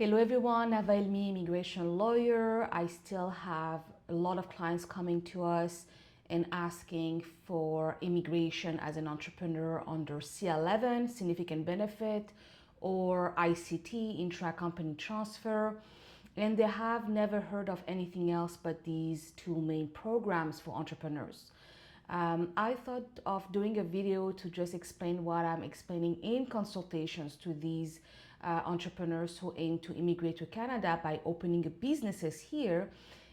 Hello everyone, Availme, immigration lawyer. I still have a lot of clients coming to us and asking for immigration as an entrepreneur under C11, significant benefit, or ICT, intra-company transfer. And they have never heard of anything else but these two main programs for entrepreneurs. I thought of doing a video to just explain what I'm explaining in consultations to these entrepreneurs who aim to immigrate to Canada by opening businesses here,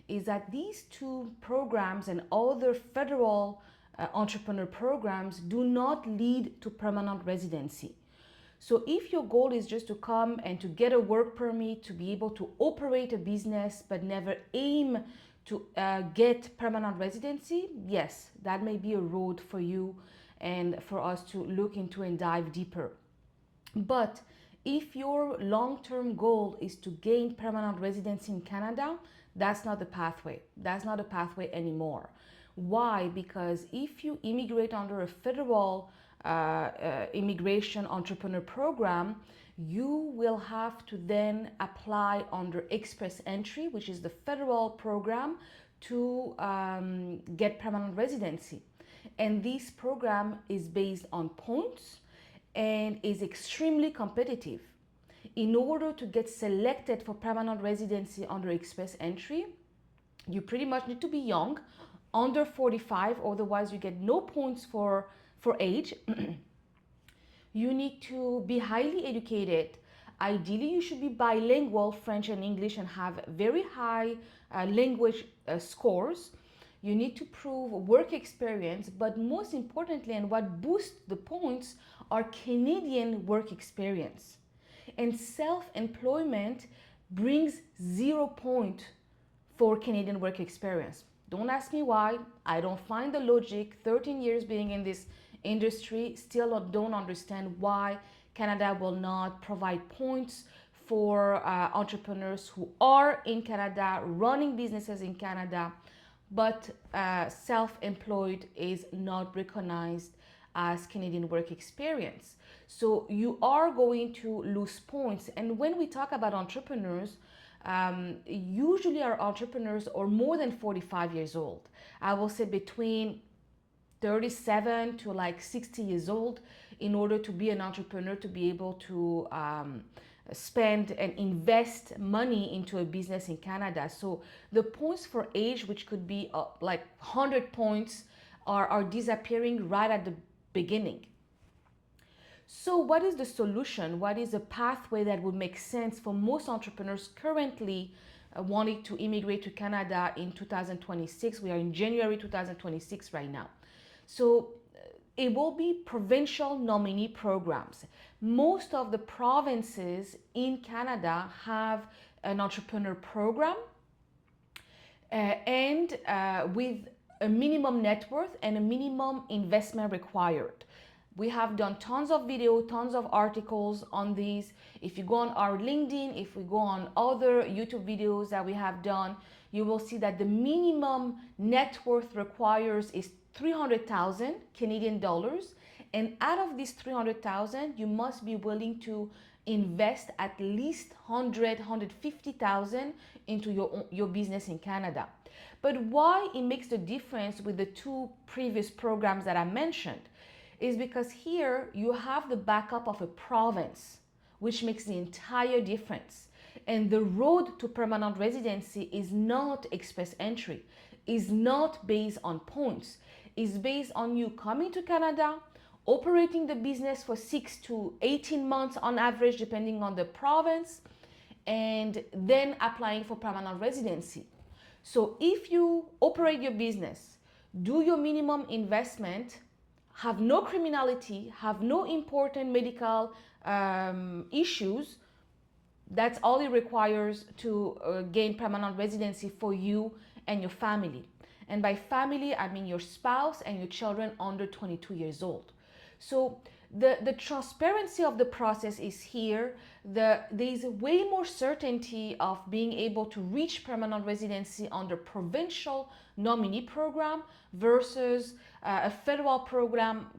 is that these two programs and other federal entrepreneur programs do not lead to permanent residency. So if your goal is just to come and to get a work permit to be able to operate a business but never aim to get permanent residency, yes, that may be a road for you and for us to look into and dive deeper. But if your long-term goal is to gain permanent residency in Canada, that's not the pathway. That's not a pathway anymore. Why? Because if you immigrate under a federal immigration entrepreneur program, you will have to then apply under express entry, which is the federal program, to get permanent residency. And this program is based on points and is extremely competitive. In order to get selected for permanent residency under express entry, you pretty much need to be young, under 45, otherwise you get no points for age. You need to be highly educated. Ideally, you should be bilingual, French and English, and have very high language scores. You need to prove work experience, but most importantly, and what boosts the points, are Canadian work experience. And self-employment brings 0 point for Canadian work experience. Don't ask me why. I don't find the logic. 13 years being in this industry, still don't understand why Canada will not provide points for entrepreneurs who are in Canada, running businesses in Canada, but self-employed is not recognized as Canadian work experience. So you are going to lose points. And when we talk about entrepreneurs, usually our entrepreneurs are more than 45 years old. I will say between 37 to like 60 years old in order to be an entrepreneur, to be able to spend and invest money into a business in Canada. So the points for age, which could be like 100 points, are disappearing right at the beginning. So what is the solution? What is a pathway that would make sense for most entrepreneurs currently wanting to immigrate to Canada in 2026? We are in January 2026 right now. So it will be provincial nominee programs. Most of the provinces in Canada have an entrepreneur program and with a minimum net worth and a minimum investment required. We have done tons of video, tons of articles on these. If you go on our LinkedIn, if we go on other YouTube videos that we have done, you will see that the minimum net worth requires is 300,000 Canadian dollars. And out of these 300,000, you must be willing to invest at least 150,000 into your business in Canada. But why it makes the difference with the two previous programs that I mentioned is because here you have the backup of a province, which makes the entire difference. And the road to permanent residency is not express entry, is not based on points, is based on you coming to Canada, operating the business for 6 to 18 months on average, depending on the province, and then applying for permanent residency. So if you operate your business, do your minimum investment, have no criminality, have no important medical issues, that's all it requires to gain permanent residency for you and your family. And by family, I mean your spouse and your children under 22 years old. So the transparency of the process is here. There's way more certainty of being able to reach permanent residency under provincial nominee program versus a federal program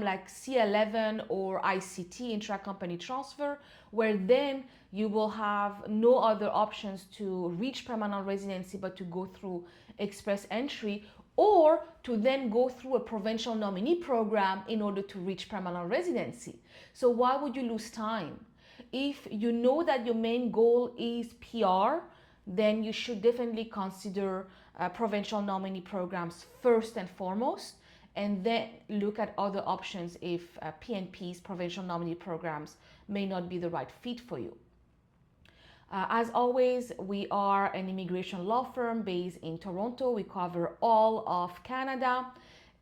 like C11 or ICT, intra-company transfer, where then you will have no other options to reach permanent residency but to go through express entry, or to then go through a provincial nominee program in order to reach permanent residency. So why would you lose time? If you know that your main goal is PR, then you should definitely consider provincial nominee programs first and foremost, and then look at other options if PNP's, provincial nominee programs, may not be the right fit for you. As always, we are an immigration law firm based in Toronto. We cover all of Canada,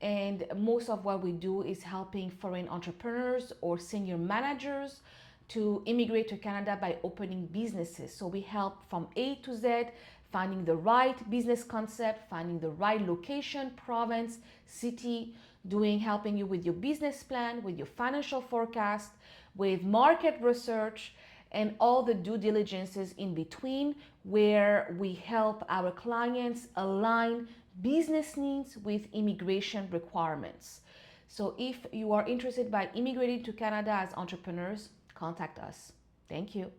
and most of what we do is helping foreign entrepreneurs or senior managers to immigrate to Canada by opening businesses. So we help from A to Z, finding the right business concept, finding the right location, province, city, helping you with your business plan, with your financial forecast, with market research, and all the due diligences in between, where we help our clients align business needs with immigration requirements. So if you are interested by immigrating to Canada as entrepreneurs, contact us. Thank you.